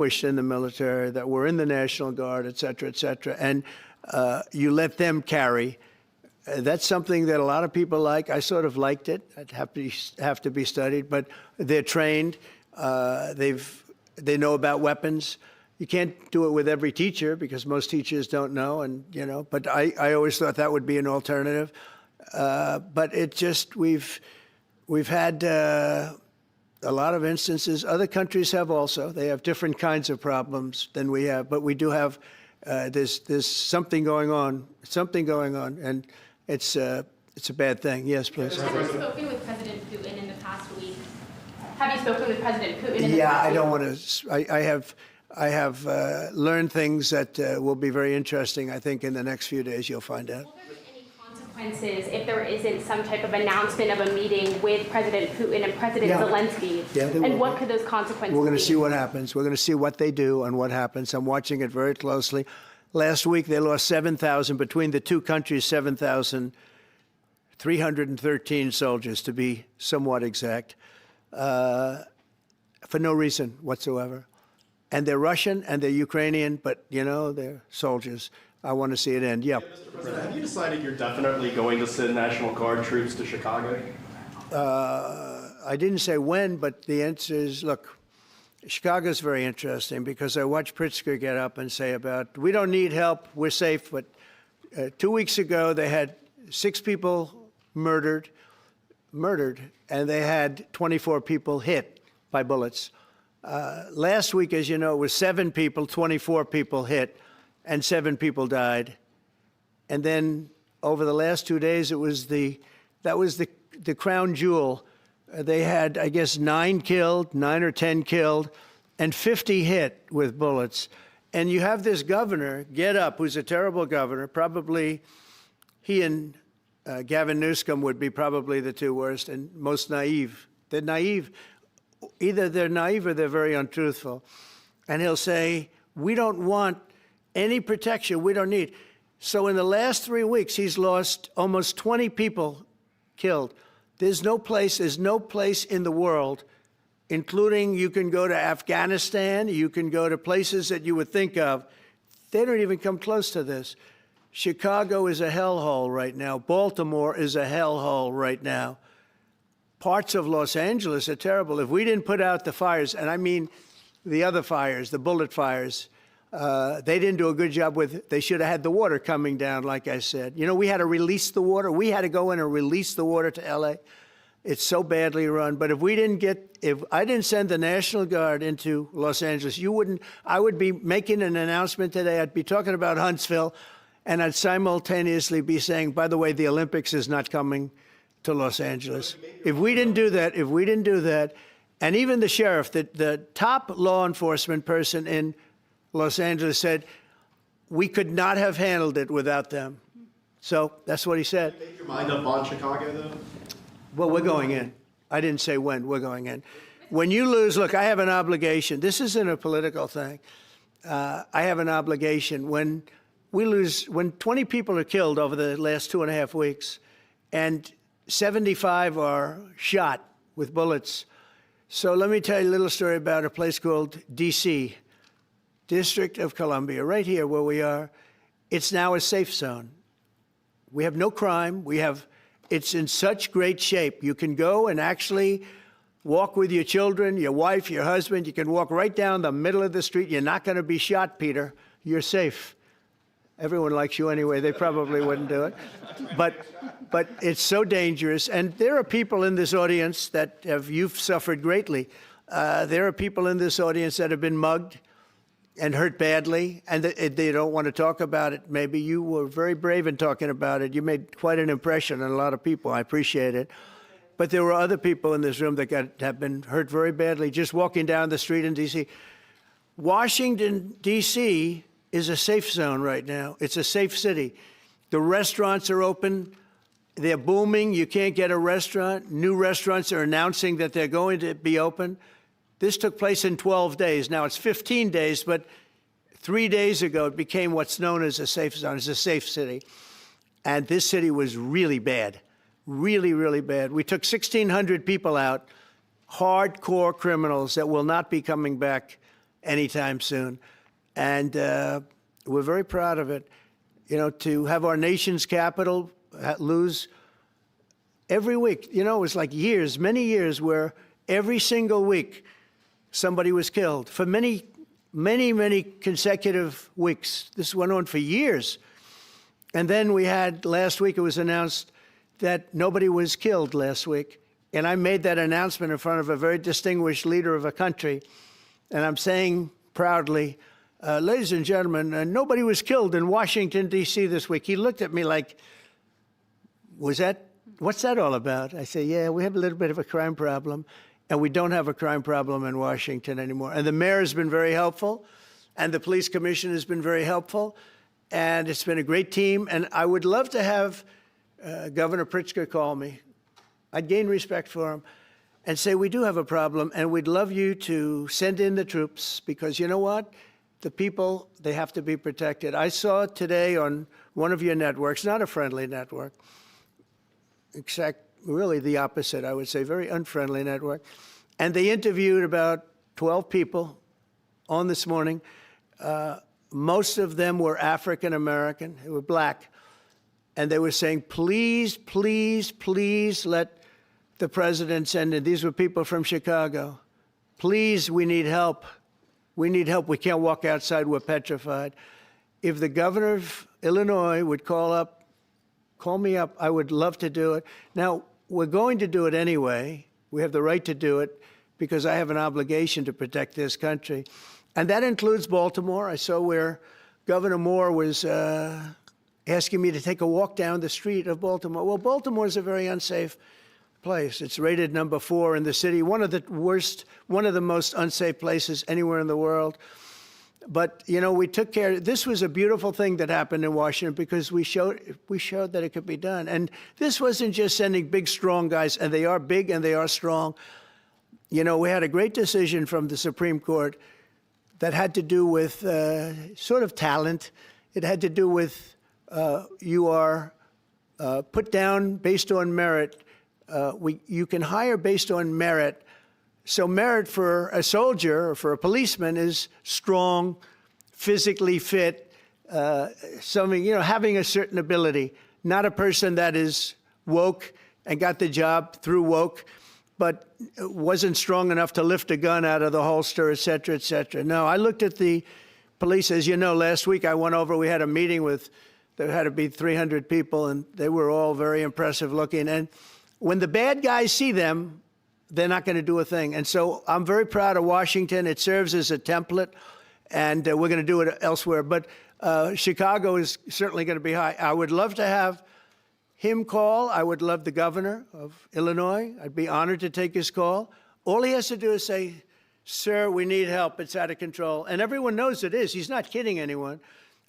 in the military, that were in the National Guard, et cetera, and you let them carry. That's something that a lot of people like. I sort of liked it. It'd have to be studied, but they're trained. They know about weapons. You can't do it with every teacher because most teachers don't know, and But I always thought that would be an alternative. But it just we've had a lot of instances. Other countries have also. They have different kinds of problems than we have, but we do have. There's something going on. And it's a bad thing. Yes, please. Have you spoken with President Putin in the past week? Have you spoken with President Putin in the past week? Yeah, I don't want to. I have learned things that will be very interesting. I think in the next few days you'll find out. Will there be any consequences if there isn't some type of announcement of a meeting with President Putin and President Zelensky? Yeah, and what could those consequences be? We're going to see what happens. We're going to see what they do and what happens. I'm watching it very closely. Last week, they lost 7,000, between the two countries, 7,313 soldiers, to be somewhat exact, for no reason whatsoever. And they're Russian and they're Ukrainian, but, they're soldiers. I want to see it end. Yeah. Mr. President, have you decided you're definitely going to send National Guard troops to Chicago? I didn't say when, but the answer is, look, Chicago's very interesting because I watched Pritzker get up and say we don't need help, we're safe. But 2 weeks ago, they had 6 people murdered, and they had 24 people hit by bullets. Last week, as you know, it was 7 people, 24 people hit, and 7 people died. And then over the last 2 days, that was the crown jewel. They had, I guess, 9 or 10 killed, and 50 hit with bullets. And you have this governor get up, who's a terrible governor. Probably he and Gavin Newsom would be probably the 2 worst and most naive. They're naive. Either they're naive or they're very untruthful. And he'll say, we don't want any protection. We don't need. So in the last 3 weeks, he's lost almost 20 people killed. There's no place in the world, including you can go to Afghanistan, you can go to places that you would think of. They don't even come close to this. Chicago is a hellhole right now. Baltimore is a hellhole right now. Parts of Los Angeles are terrible. If we didn't put out the fires, and I mean the other fires, the bullet fires, they didn't do a good job with. They should have had the water coming down, like I said. We had to release the water. We had to go in and release the water to L.A. It's so badly run. But if I didn't send the National Guard into Los Angeles, I would be making an announcement today. I'd be talking about Huntsville, and I'd simultaneously be saying, by the way, the Olympics is not coming to Los Angeles. If we didn't do that, and even the sheriff, the top law enforcement person in Los Angeles said, we could not have handled it without them. So that's what he said. Did you make your mind up on Chicago, though? Well, we're going in. I didn't say when. We're going in. When you lose, look, I have an obligation. This isn't a political thing. I have an obligation. When we lose, when 20 people are killed over the last 2.5 weeks, and 75 are shot with bullets. So let me tell you a little story about a place called D.C., District of Columbia, right here where we are. It's now a safe zone. We have no crime. It's in such great shape. You can go and actually walk with your children, your wife, your husband. You can walk right down the middle of the street. You're not going to be shot, Peter. You're safe. Everyone likes you anyway. They probably wouldn't do it. But it's so dangerous. And there are people in this audience you've suffered greatly. There are people in this audience that have been mugged and hurt badly, and they don't want to talk about it. Maybe you were very brave in talking about it. You made quite an impression on a lot of people. I appreciate it. But there were other people in this room that have been hurt very badly just walking down the street in D.C. Washington, D.C. is a safe zone right now. It's a safe city. The restaurants are open. They're booming. You can't get a restaurant. New restaurants are announcing that they're going to be open. This took place in 12 days. Now it's 15 days, but 3 days ago it became what's known as a safe zone. It's a safe city. And this city was really bad, really, really bad. We took 1,600 people out, hardcore criminals that will not be coming back anytime soon. And we're very proud of it. You know, to have our nation's capital lose every week, you know, it was like years, many years, where every single week somebody was killed for many, many, many consecutive weeks. This went on for years. And then we had, last week it was announced that nobody was killed last week. And I made that announcement in front of a very distinguished leader of a country. And I'm saying proudly, ladies and gentlemen, nobody was killed in Washington, D.C. this week. He looked at me like, what's that all about? I say, yeah, we have a little bit of a crime problem, and we don't have a crime problem in Washington anymore. And the mayor has been very helpful, and the police commission has been very helpful, and it's been a great team. And I would love to have Governor Pritzker call me. I'd gain respect for him and say, we do have a problem, and we'd love you to send in the troops, because you know what? The people, they have to be protected. I saw today on one of your networks, not a friendly network, except really the opposite, I would say, very unfriendly network. And they interviewed about 12 people on this morning. Most of them were African American, they were black. And they were saying, please, please, please let the president send in. These were people from Chicago. Please, we need help. We need help. We can't walk outside. We're petrified. If the governor of Illinois would call me up, I would love to do it. Now, we're going to do it anyway. We have the right to do it because I have an obligation to protect this country. And that includes Baltimore. I saw where Governor Moore was asking me to take a walk down the street of Baltimore. Well, Baltimore is a very unsafe place. It's rated number 4 in the city, one of the most unsafe places anywhere in the world. But, you know, we took care. This was a beautiful thing that happened in Washington because we showed that it could be done. And this wasn't just sending big, strong guys, and they are big and they are strong. You know, we had a great decision from the Supreme Court that had to do with sort of talent. It had to do with you are put down based on merit. You can hire based on merit. So merit for a soldier or for a policeman is strong, physically fit, having a certain ability, not a person that is woke and got the job through woke, but wasn't strong enough to lift a gun out of the holster, et cetera, et cetera. No, I looked at the police. As you know, last week I went over, we had a meeting there had to be 300 people, and they were all very impressive looking. And when the bad guys see them, they're not going to do a thing. And so I'm very proud of Washington. It serves as a template, and we're going to do it elsewhere. But Chicago is certainly going to be high. I would love to have him call. I would love the governor of Illinois. I'd be honored to take his call. All he has to do is say, sir, we need help. It's out of control. And everyone knows it is. He's not kidding anyone.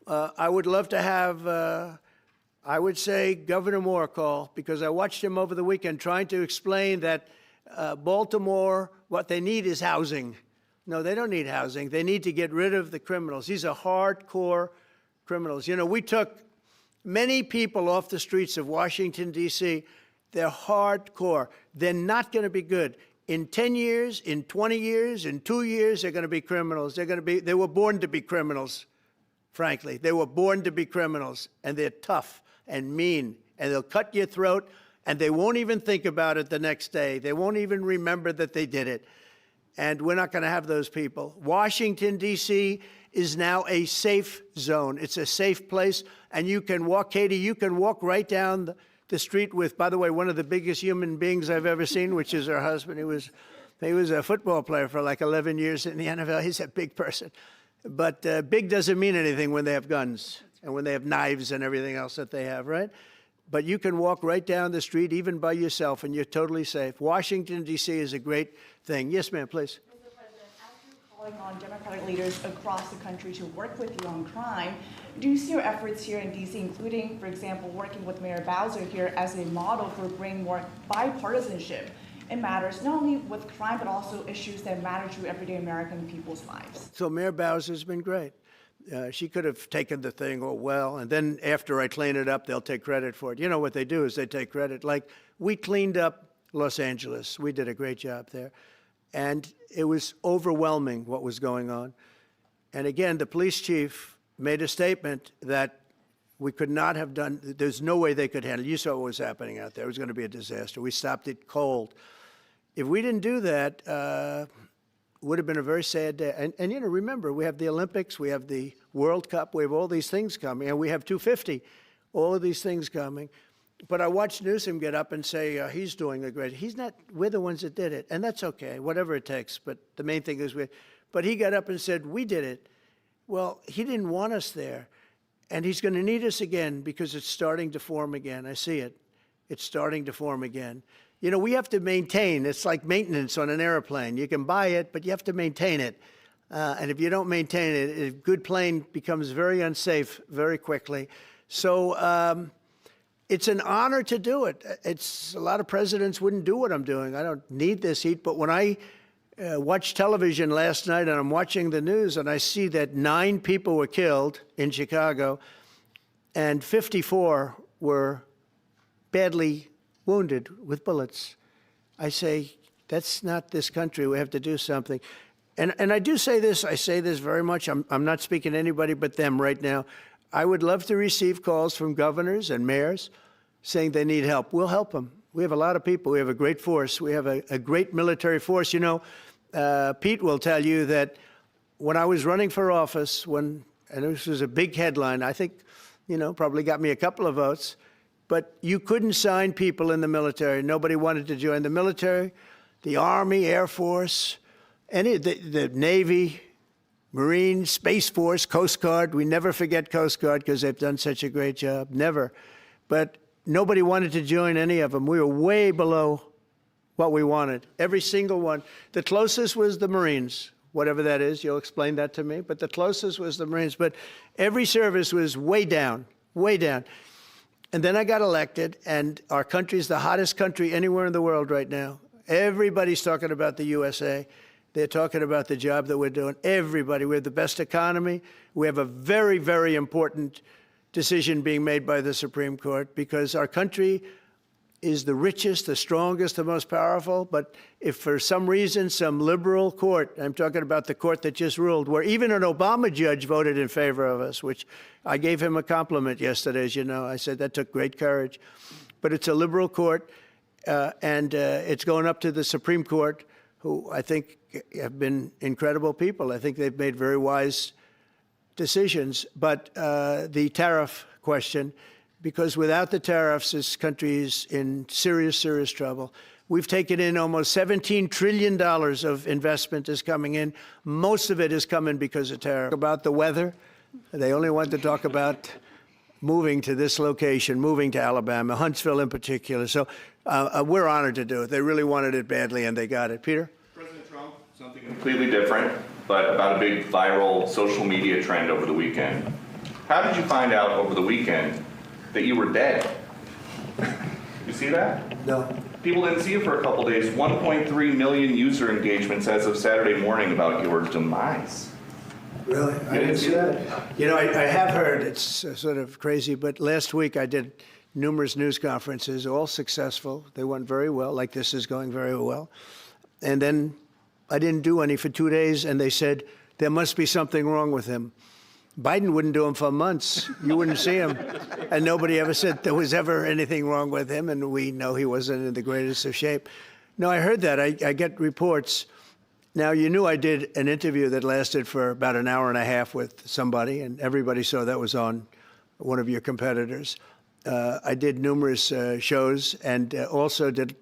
I would love to have, I would say, Governor Moore call, because I watched him over the weekend trying to explain that Baltimore, what they need is housing. No, they don't need housing. They need to get rid of the criminals. These are hardcore criminals. You know, we took many people off the streets of Washington, D.C. They're hardcore. They're not going to be good. In 10 years, in 20 years, in 2 years, they're going to be criminals. They were born to be criminals, frankly. They were born to be criminals, and they're tough and mean, and they'll cut your throat, and they won't even think about it the next day. They won't even remember that they did it. And we're not going to have those people. Washington, D.C. is now a safe zone. It's a safe place. And you can walk, Katie, you can walk right down the street with, by the way, one of the biggest human beings I've ever seen, which is her husband. He was a football player for like 11 years in the NFL. He's a big person. But big doesn't mean anything when they have guns and when they have knives and everything else that they have, right? But you can walk right down the street, even by yourself, and you're totally safe. Washington, D.C. is a great thing. Yes, ma'am, please. Mr. President, as you're calling on Democratic leaders across the country to work with you on crime, do you see your efforts here in D.C., including, for example, working with Mayor Bowser here as a model for bringing more bipartisanship in matters not only with crime, but also issues that matter to everyday American people's lives? So Mayor Bowser's been great. She could have taken the thing, oh, well, and then after I clean it up, they'll take credit for it. You know what they do is they take credit. Like, we cleaned up Los Angeles. We did a great job there. And it was overwhelming what was going on. And again, the police chief made a statement that we could not have done, there's no way they could handle it. You saw what was happening out there. It was going to be a disaster. We stopped it cold. If we didn't do that, it would have been a very sad day. And, you know, remember, we have the Olympics, we have the World Cup, we have all these things coming, and we have 250, all of these things coming. But I watched Newsom get up and say, he's doing a great, he's not, we're the ones that did it. And that's okay, whatever it takes. But the main thing is, but he got up and said, we did it. Well, he didn't want us there. And he's going to need us again because it's starting to form again. I see it. It's starting to form again. You know, we have to maintain. It's like maintenance on an airplane. You can buy it, but you have to maintain it. And if you don't maintain it, a good plane becomes very unsafe very quickly. So it's an honor to do it. It's a lot of presidents wouldn't do what I'm doing. I don't need this heat. But when I watched television last night and I'm watching the news and I see that 9 people were killed in Chicago and 54 were badly wounded with bullets, I say, that's not this country. We have to do something. And I do say this, I say this very much. I'm not speaking to anybody but them right now. I would love to receive calls from governors and mayors saying they need help. We'll help them. We have a lot of people. We have a great force. We have a great military force. You know, Pete will tell you that when I was running for office, and this was a big headline, I think, you know, probably got me a couple of votes, but you couldn't sign people in the military. Nobody wanted to join the military, the Army, Air Force, the Navy, Marines, Space Force, Coast Guard. We never forget Coast Guard because they've done such a great job. Never. But nobody wanted to join any of them. We were way below what we wanted. Every single one. The closest was the Marines, whatever that is. You'll explain that to me. But the closest was the Marines. But every service was way down, way down. And then I got elected, and our country's the hottest country anywhere in the world right now. Everybody's talking about the USA. They're talking about the job that we're doing. Everybody. We have the best economy. We have a very, very important decision being made by the Supreme Court because our country is the richest, the strongest, the most powerful. But if for some reason some liberal court, I'm talking about the court that just ruled, where even an Obama judge voted in favor of us, which I gave him a compliment yesterday, as you know. I said that took great courage. But it's a liberal court, and it's going up to the Supreme Court, who I think have been incredible people. I think they've made very wise decisions. But the tariff question, because without the tariffs, this country is in serious, serious trouble. We've taken in almost $17 trillion of investment is coming in. Most of it is coming because of tariffs. About the weather, they only want to talk about moving to this location, moving to Alabama, Huntsville in particular. So we're honored to do it. They really wanted it badly, and they got it. Peter? President Trump, something completely different, but about a big viral social media trend over the weekend. How did you find out over the weekend that you were dead? You see that? No. People didn't see you for a couple days. 1.3 million user engagements as of Saturday morning about your demise. Really? I didn't see that. You know, I have heard, it's sort of crazy, but last week I did numerous news conferences, all successful. They went very well, like this is going very well. And then I didn't do any for 2 days, and they said, there must be something wrong with him. Biden wouldn't do them for months. You wouldn't see him. And nobody ever said there was ever anything wrong with him, and we know he wasn't in the greatest of shape. No, I heard that. I get reports. Now, you knew I did an interview that lasted for about an hour and a half with somebody, and everybody saw that was on one of your competitors. I did numerous shows and also did